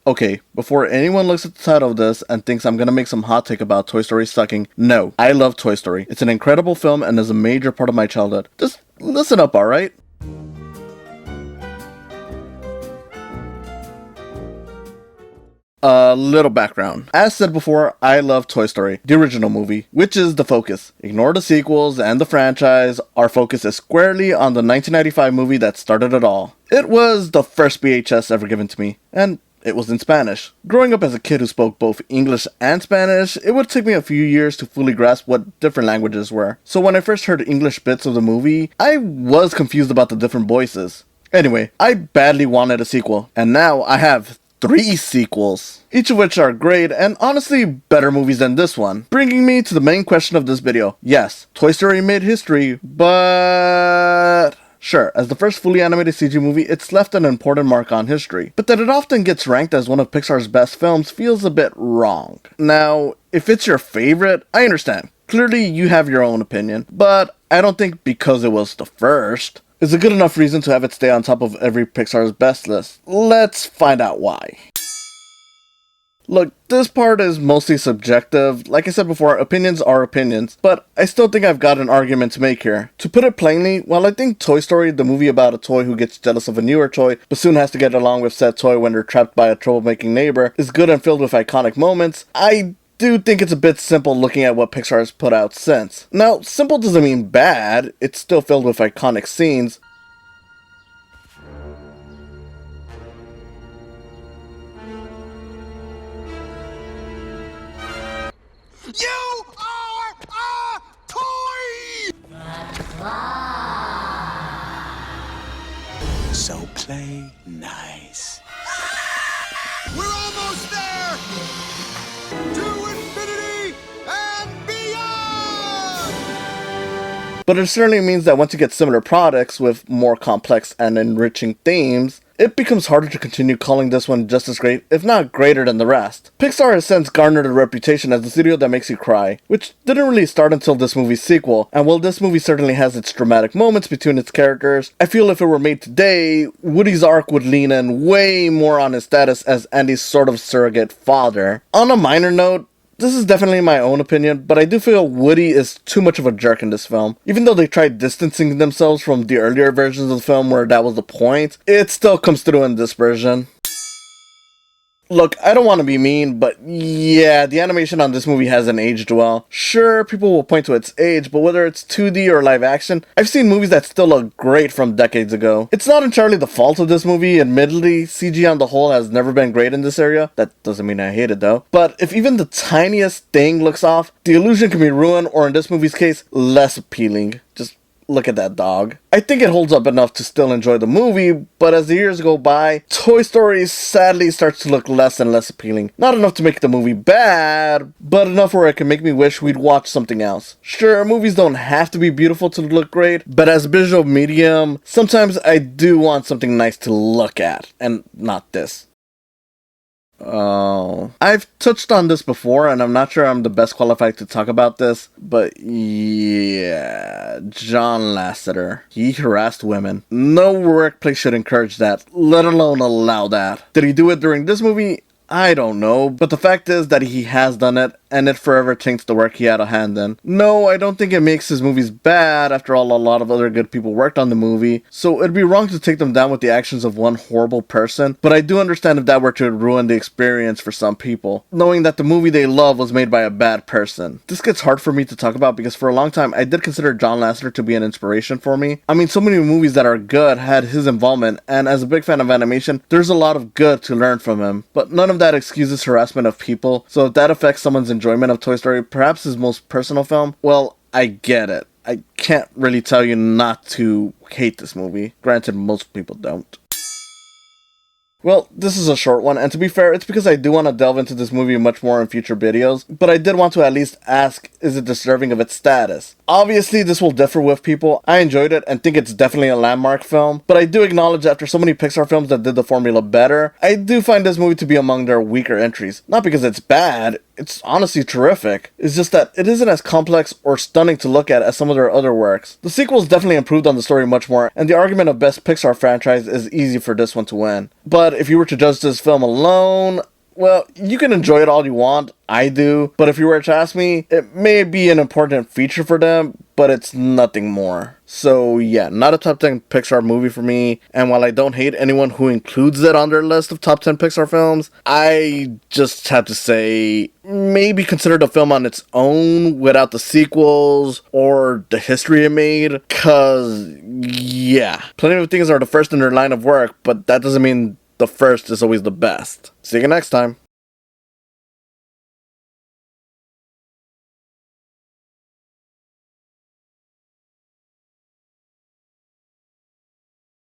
Okay, before anyone looks at the title of this and thinks I'm gonna make some hot take about Toy Story sucking, no, I love Toy Story. It's an incredible film and is a major part of my childhood. Just listen up, alright? A little background. As said before, I love Toy Story, the original movie, which is the focus. Ignore the sequels and the franchise, our focus is squarely on the 1995 movie that started it all. It was the first VHS ever given to me, and it was in Spanish. Growing up as a kid who spoke both English and Spanish, it would take me a few years to fully grasp what different languages were. So when I first heard English bits of the movie, I was confused about the different voices. Anyway, I badly wanted a sequel, and now I have 3 sequels, each of which are great and honestly better movies than this one. Bringing me to the main question of this video. Yes, Toy Story made history, but sure, as the first fully animated CG movie, it's left an important mark on history. But that it often gets ranked as one of Pixar's best films feels a bit wrong. Now, if it's your favorite, I understand. Clearly, you have your own opinion, but I don't think because it was the first is a good enough reason to have it stay on top of every Pixar's best list. Let's find out why. Look, this part is mostly subjective. Like I said before, opinions are opinions, but I still think I've got an argument to make here. To put it plainly, while I think Toy Story, the movie about a toy who gets jealous of a newer toy, but soon has to get along with said toy when they're trapped by a troublemaking neighbor, is good and filled with iconic moments, I do think it's a bit simple looking at what Pixar has put out since. Now, simple doesn't mean bad, it's still filled with iconic scenes. You are a toy! So play nice. We're almost there! To infinity and beyond! But it certainly means that once you get similar products with more complex and enriching themes, it becomes harder to continue calling this one just as great, if not greater than the rest. Pixar has since garnered a reputation as the studio that makes you cry, which didn't really start until this movie's sequel, and while this movie certainly has its dramatic moments between its characters, I feel if it were made today, Woody's arc would lean in way more on his status as Andy's sort of surrogate father. On a minor note, this is definitely my own opinion, but I do feel Woody is too much of a jerk in this film. Even though they tried distancing themselves from the earlier versions of the film where that was the point, it still comes through in this version. Look, I don't want to be mean, but yeah, the animation on this movie hasn't aged well. Sure, people will point to its age, but whether it's 2D or live action, I've seen movies that still look great from decades ago. It's not entirely the fault of this movie, admittedly, CG on the whole has never been great in this area. That doesn't mean I hate it though. But if even the tiniest thing looks off, the illusion can be ruined, or in this movie's case, less appealing. Just look at that dog. I think it holds up enough to still enjoy the movie, but as the years go by, Toy Story sadly starts to look less and less appealing. Not enough to make the movie bad, but enough where it can make me wish we'd watch something else. Sure, movies don't have to be beautiful to look great, but as a visual medium, sometimes I do want something nice to look at, and not this. Oh, I've touched on this before, and I'm not sure I'm the best qualified to talk about this, but yeah, John Lasseter. He harassed women. No workplace should encourage that, let alone allow that. Did he do it during this movie? I don't know, but the fact is that he has done it, and it forever taints the work he had a hand in. No, I don't think it makes his movies bad. After all, a lot of other good people worked on the movie, so it'd be wrong to take them down with the actions of one horrible person, but I do understand if that were to ruin the experience for some people, knowing that the movie they love was made by a bad person. This gets hard for me to talk about because for a long time I did consider John Lasseter to be an inspiration for me. I mean, so many movies that are good had his involvement, and as a big fan of animation, there's a lot of good to learn from him, but none of that excuses harassment of people, so if that affects someone's enjoyment of Toy Story, perhaps his most personal film, well, I get it. I can't really tell you not to hate this movie. Granted, most people don't. Well, this is a short one, and to be fair, it's because I do want to delve into this movie much more in future videos, but I did want to at least ask, is it deserving of its status? Obviously, this will differ with people. I enjoyed it and think it's definitely a landmark film, but I do acknowledge after so many Pixar films that did the formula better, I do find this movie to be among their weaker entries. Not because it's bad, it's honestly terrific. It's just that it isn't as complex or stunning to look at as some of their other works. The sequels definitely improved on the story much more, and the argument of best Pixar franchise is easy for this one to win. But if you were to judge this film alone, well, you can enjoy it all you want. I do. But if you were to ask me, it may be an important feature for them, but it's nothing more. So yeah, not a top 10 Pixar movie for me. And while I don't hate anyone who includes it on their list of top 10 Pixar films, I just have to say, maybe consider the film on its own without the sequels or the history it made. Cause yeah, plenty of things are the first in their line of work, but that doesn't mean the first is always the best. See you next time.